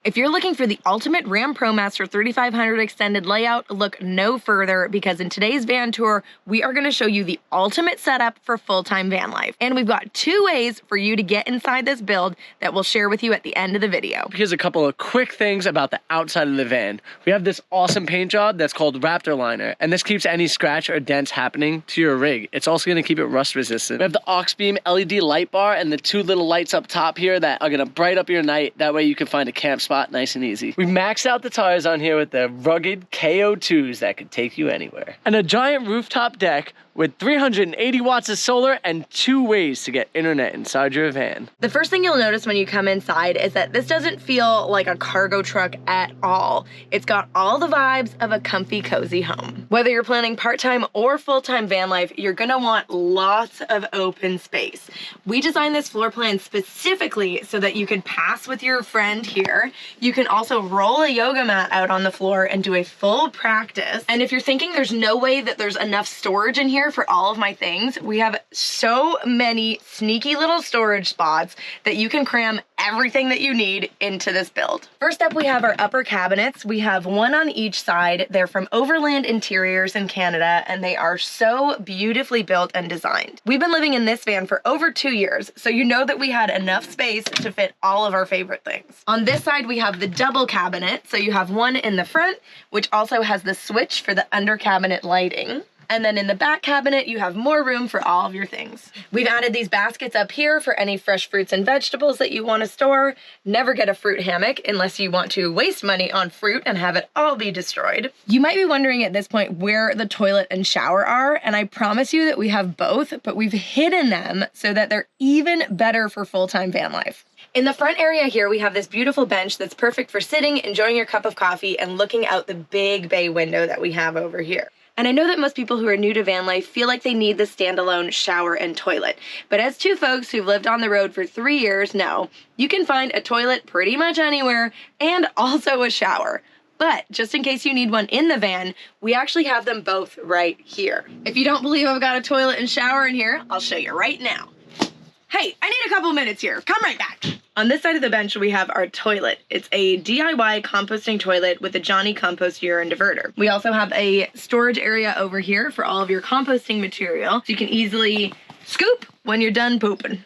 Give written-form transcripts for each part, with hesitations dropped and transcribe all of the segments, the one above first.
If you're looking for the ultimate Ram ProMaster 3500 extended layout, look no further, because in today's van tour, we are going to show you the ultimate setup for full-time van life. And we've got 2 ways for you to get inside this build that we'll share with you at the end of the video. Here's a couple of quick things about the outside of the van. We have this awesome paint job that's called Raptor Liner, and this keeps any scratch or dents happening to your rig. It's also going to keep it rust resistant. We have the aux beam LED light bar and the 2 little lights up top here that are going to bright up your night. That way you can find a camp spot nice and easy. We maxed out the tires on here with the rugged KO2s that could take you anywhere. And a giant rooftop deck with 380 watts of solar and 2 ways to get internet inside your van. The first thing you'll notice when you come inside is that this doesn't feel like a cargo truck at all. It's got all the vibes of a comfy, cozy home. Whether you're planning part-time or full-time van life, you're gonna want lots of open space. We designed this floor plan specifically so that you could pass with your friend here. You can also roll a yoga mat out on the floor and do a full practice. And if you're thinking there's no way that there's enough storage in here for all of my things, we have so many sneaky little storage spots that you can cram everything that you need into this build. First up, we have our upper cabinets. We have 1 on each side. They're from Overland Interiors in Canada, and they are so beautifully built and designed. We've been living in this van for over 2 years, so you know that we had enough space to fit all of our favorite things. On this side, we have the double cabinet. So you have 1 in the front, which also has the switch for the under cabinet lighting. And then in the back cabinet, you have more room for all of your things. We've added these baskets up here for any fresh fruits and vegetables that you want to store. Never get a fruit hammock unless you want to waste money on fruit and have it all be destroyed. You might be wondering at this point where the toilet and shower are, and I promise you that we have both, but we've hidden them so that they're even better for full-time van life. In the front area here, we have this beautiful bench that's perfect for sitting, enjoying your cup of coffee, and looking out the big bay window that we have over here. And I know that most people who are new to van life feel like they need the standalone shower and toilet. But as 2 folks who've lived on the road for 3 years know, you can find a toilet pretty much anywhere and also a shower. But just in case you need one in the van, we actually have them both right here. If you don't believe I've got a toilet and shower in here, I'll show you right now. Hey, I need a couple minutes here. Come right back. On this side of the bench, we have our toilet. It's a DIY composting toilet with a Johnny Compost urine diverter. We also have a storage area over here for all of your composting material, so you can easily scoop when you're done pooping.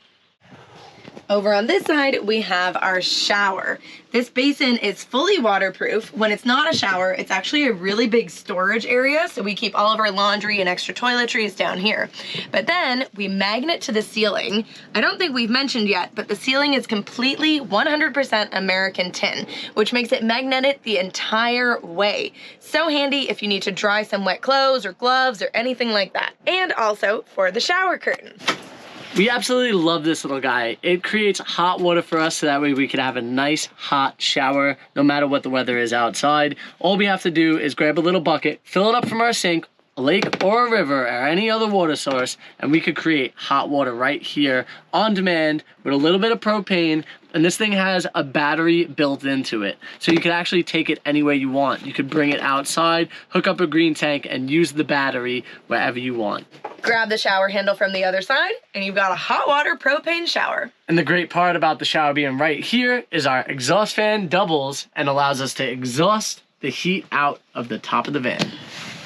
Over on this side, we have our shower. This basin is fully waterproof. When it's not a shower, it's actually a really big storage area, so we keep all of our laundry and extra toiletries down here. But then we magnet to the ceiling. I don't think we've mentioned yet, but the ceiling is completely 100% American tin, which makes it magnetic the entire way. So handy if you need to dry some wet clothes or gloves or anything like that. And also for the shower curtain. We absolutely love this little guy. It creates hot water for us so that way we can have a nice hot shower no matter what the weather is outside. All we have to do is grab a little bucket, fill it up from our sink, a lake or a river or any other water source, and we could create hot water right here on demand with a little bit of propane. And this thing has a battery built into it, so you can actually take it any way you want. You could bring it outside, hook up a green tank, and use the battery wherever you want. Grab the shower handle from the other side, and you've got a hot water propane shower. And the great part about the shower being right here is our exhaust fan doubles and allows us to exhaust the heat out of the top of the van.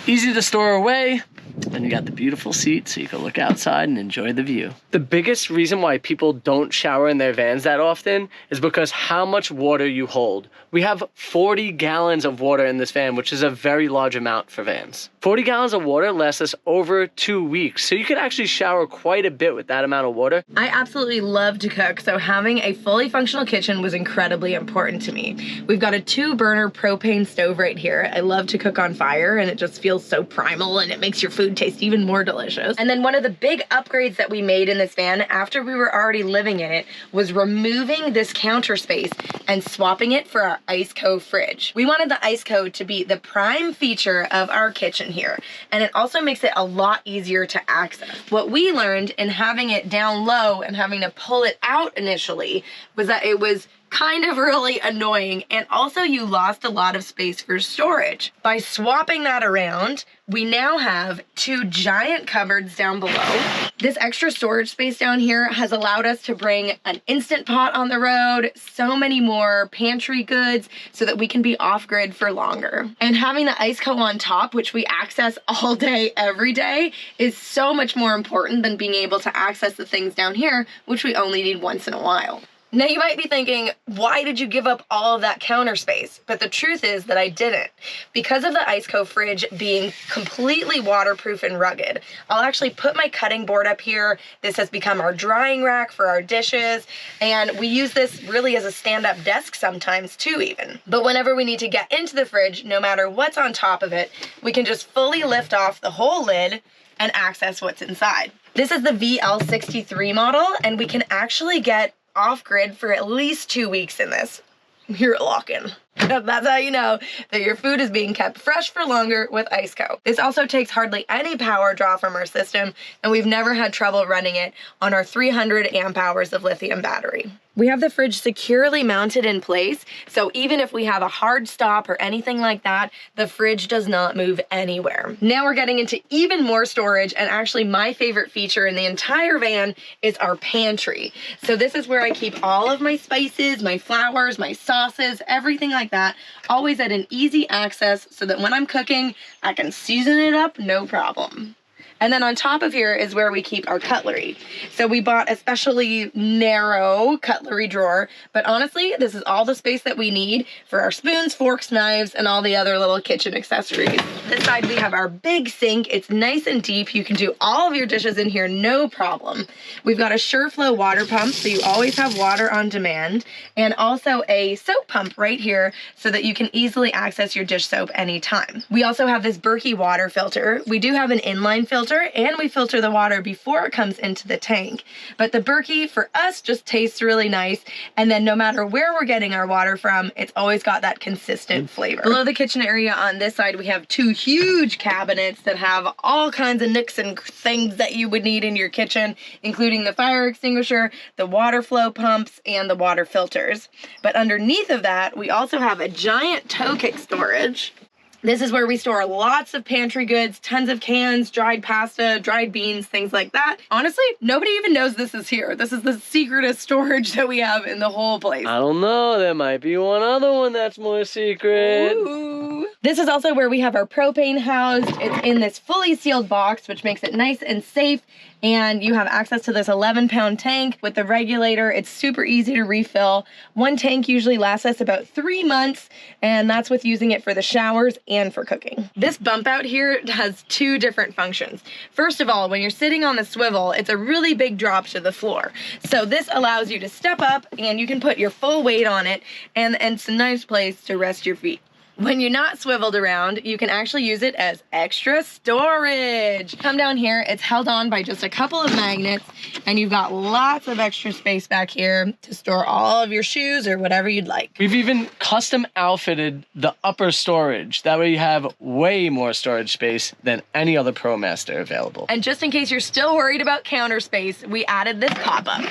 Easy to store away. Then you got the beautiful seat so you can look outside and enjoy the view. The biggest reason why people don't shower in their vans that often is because how much water you hold. We have 40 gallons of water in this van, which is a very large amount for vans. 40 gallons of water lasts us over 2 weeks, so you can actually shower quite a bit with that amount of water. I absolutely love to cook, so having a fully functional kitchen was incredibly important to me. We've got a 2-burner propane stove right here. I love to cook on fire, and it just feels so primal, and it makes your food taste even more delicious. And then one of the big upgrades that we made in this van after we were already living in it was removing this counter space and swapping it for our Ice Co fridge. We wanted the Ice Co to be the prime feature of our kitchen here, and it also makes it a lot easier to access. What we learned in having it down low and having to pull it out initially was that it was kind of really annoying, and also you lost a lot of space for storage. By swapping that around, we now have 2 giant cupboards down below. This extra storage space down here has allowed us to bring an Instant Pot on the road, so many more pantry goods, so that we can be off-grid for longer. And having the Iceco on top, which we access all day, every day, is so much more important than being able to access the things down here, which we only need once in a while. Now you might be thinking, why did you give up all of that counter space? But the truth is that I didn't. Because of the Iceco fridge being completely waterproof and rugged, I'll actually put my cutting board up here. This has become our drying rack for our dishes, and we use this really as a stand-up desk sometimes too even. But whenever we need to get into the fridge, no matter what's on top of it, we can just fully lift off the whole lid and access what's inside. This is the VL63 model, and we can actually get off-grid for at least 2 weeks in this. You're lock-in. That's how you know that your food is being kept fresh for longer with Iceco. This also takes hardly any power draw from our system, and we've never had trouble running it on our 300 amp hours of lithium battery. We have the fridge securely mounted in place, so even if we have a hard stop or anything like that, the fridge does not move anywhere. Now we're getting into even more storage, and actually my favorite feature in the entire van is our pantry. So this is where I keep all of my spices, my flours, my sauces, everything like that, always at an easy access so that when I'm cooking, I can season it up no problem. And then on top of here is where we keep our cutlery. So we bought a specially narrow cutlery drawer, but honestly, this is all the space that we need for our spoons, forks, knives, and all the other little kitchen accessories. This side we have our big sink. It's nice and deep. You can do all of your dishes in here, no problem. We've got a SureFlow water pump, so you always have water on demand, and also a soap pump right here so that you can easily access your dish soap anytime. We also have this Berkey water filter. We do have an inline filter, and we filter the water before it comes into the tank. But the Berkey for us just tastes really nice, and then no matter where we're getting our water from, it's always got that consistent flavor. Below the kitchen area on this side, we have 2 huge cabinets that have all kinds of nooks and things that you would need in your kitchen, including the fire extinguisher, the water flow pumps, and the water filters. But underneath of that, we also have a giant toe kick storage. This is where we store lots of pantry goods, tons of cans, dried pasta, dried beans, things like that. Honestly, nobody even knows this is here. This is the secretest storage that we have in the whole place. I don't know, there might be one other one that's more secret. Ooh. This is also where we have our propane housed. It's in this fully sealed box, which makes it nice and safe. And you have access to this 11-pound tank with the regulator. It's super easy to refill. One tank usually lasts us about 3 months, and that's with using it for the showers and for cooking. This bump out here has 2 different functions. First of all, when you're sitting on the swivel, it's a really big drop to the floor. So this allows you to step up, and you can put your full weight on it, and it's a nice place to rest your feet. When you're not swiveled around, you can actually use it as extra storage. Come down here, it's held on by just a couple of magnets, and you've got lots of extra space back here to store all of your shoes or whatever you'd like. We've even custom outfitted the upper storage. That way you have way more storage space than any other ProMaster available. And just in case you're still worried about counter space, we added this pop-up.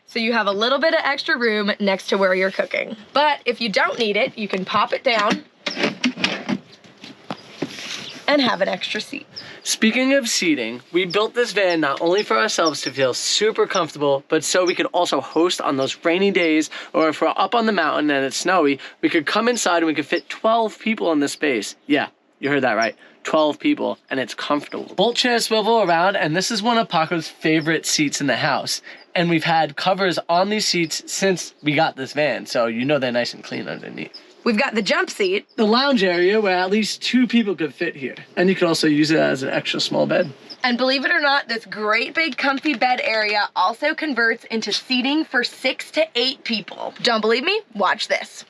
So you have a little bit of extra room next to where you're cooking. But if you don't need it, you can pop it down and have an extra seat. Speaking of seating, we built this van not only for ourselves to feel super comfortable, but so we could also host on those rainy days, or if we're up on the mountain and it's snowy, we could come inside and we could fit 12 people in this space. Yeah, you heard that right. 12 people, and it's comfortable. Bolt chairs swivel around, and this is one of Paco's favorite seats in the house. And we've had covers on these seats since we got this van, so you know they're nice and clean underneath. We've got the jump seat. The lounge area where at least 2 people could fit here. And you could also use it as an extra small bed. And believe it or not, this great big comfy bed area also converts into seating for 6 to 8 people. Don't believe me? Watch this.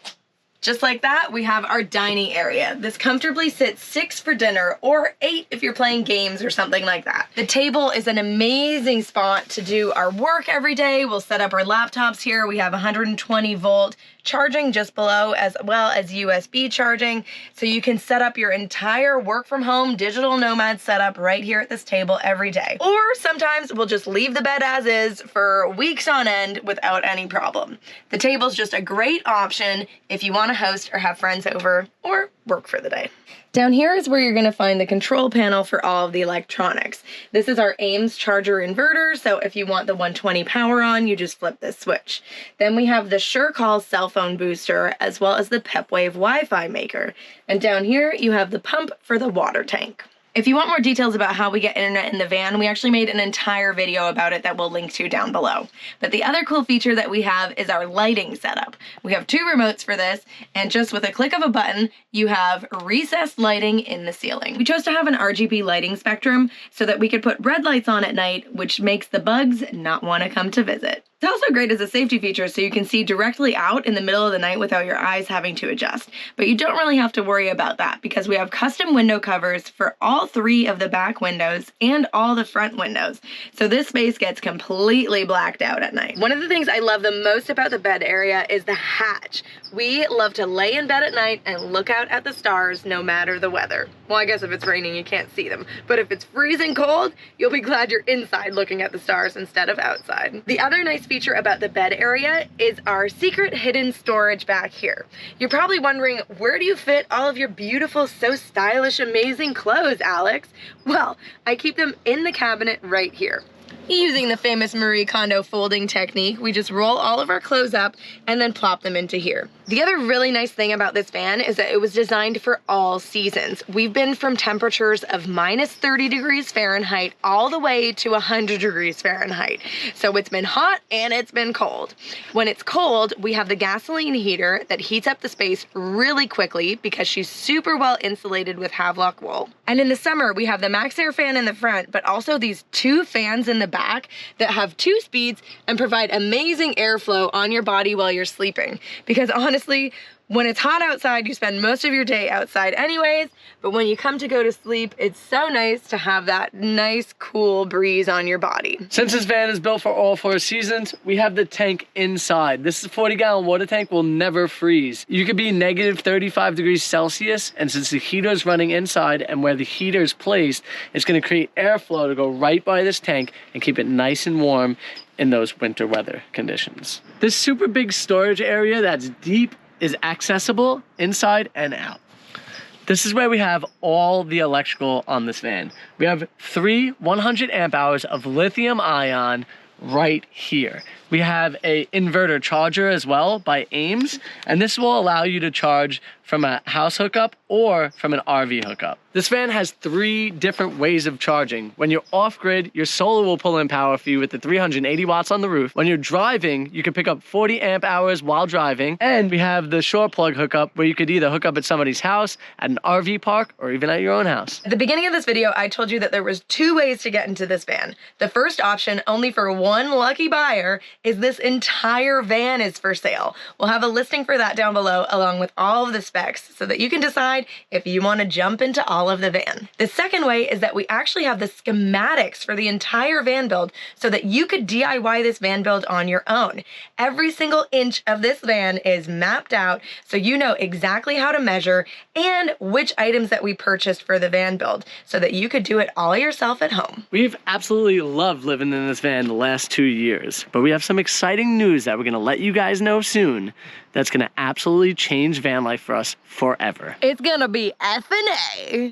Just like that, we have our dining area. This comfortably sits 6 for dinner or 8 if you're playing games or something like that. The table is an amazing spot to do our work every day. We'll set up our laptops here. We have 120 volt charging just below, as well as USB charging. So you can set up your entire work from home digital nomad setup right here at this table every day. Or sometimes we'll just leave the bed as is for weeks on end without any problem. The table's just a great option if you want to host or have friends over or work for the day. Down here is where you're going to find the control panel for all of the electronics. This is our Ames charger inverter, so if you want the 120 power on, you just flip this switch. Then we have the SureCall cell phone booster, as well as the PepWave Wi-Fi maker. And down here, you have the pump for the water tank. If you want more details about how we get internet in the van, we actually made an entire video about it that we'll link to down below. But the other cool feature that we have is our lighting setup. We have 2 remotes for this, and just with a click of a button, you have recessed lighting in the ceiling. We chose to have an RGB lighting spectrum so that we could put red lights on at night, which makes the bugs not want to come to visit. It's also great as a safety feature so you can see directly out in the middle of the night without your eyes having to adjust. But you don't really have to worry about that because we have custom window covers for all 3 of the back windows and all the front windows. So this space gets completely blacked out at night. One of the things I love the most about the bed area is the hatch. We love to lay in bed at night and look out at the stars no matter the weather. Well, I guess if it's raining, you can't see them. But if it's freezing cold, you'll be glad you're inside looking at the stars instead of outside. The other nice feature about the bed area is our secret hidden storage back here. You're probably wondering, where do you fit all of your beautiful, so stylish, amazing clothes, Alex? Well, I keep them in the cabinet right here. Using the famous Marie Kondo folding technique, we just roll all of our clothes up and then plop them into here. The other really nice thing about this van is that it was designed for all seasons. We've been from temperatures of minus 30 degrees Fahrenheit all the way to 100 degrees Fahrenheit. So it's been hot and it's been cold. When it's cold, we have the gasoline heater that heats up the space really quickly because she's super well insulated with Havelock wool. And in the summer, we have the Max Air fan in the front, but also these 2 fans in the back that have 2 speeds and provide amazing airflow on your body while you're sleeping. Because honestly, when it's hot outside, you spend most of your day outside anyways, but when you come to go to sleep, it's so nice to have that nice, cool breeze on your body. Since this van is built for all 4 seasons, we have the tank inside. This 40-gallon water tank will never freeze. You could be negative 35 degrees Celsius, and since the heater is running inside and where the heater is placed, it's going to create airflow to go right by this tank and keep it nice and warm in those winter weather conditions. This super big storage area that's deep is accessible inside and out. This is where we have all the electrical on this van. We have 3 100 amp hours of lithium ion right here. We have a inverter charger as well by Ames, and this will allow you to charge from a house hookup or from an RV hookup. This van has 3 different ways of charging. When you're off grid, your solar will pull in power for you with the 380 watts on the roof. When you're driving, you can pick up 40 amp hours while driving. And we have the shore plug hookup where you could either hook up at somebody's house, at an RV park, or even at your own house. At the beginning of this video, I told you that there was 2 ways to get into this van. The first option, only for one lucky buyer, is this entire van is for sale. We'll have a listing for that down below along with all of the specs so that you can decide if you want to jump into all of the van. The second way is that we actually have the schematics for the entire van build so that you could DIY this van build on your own. Every single inch of this van is mapped out so you know exactly how to measure and which items that we purchased for the van build so that you could do it all yourself at home. We've absolutely loved living in this van the last 2 years, but we have some exciting news that we're going to let you guys know soon that's going to absolutely change van life for us forever. It's gonna be F&A.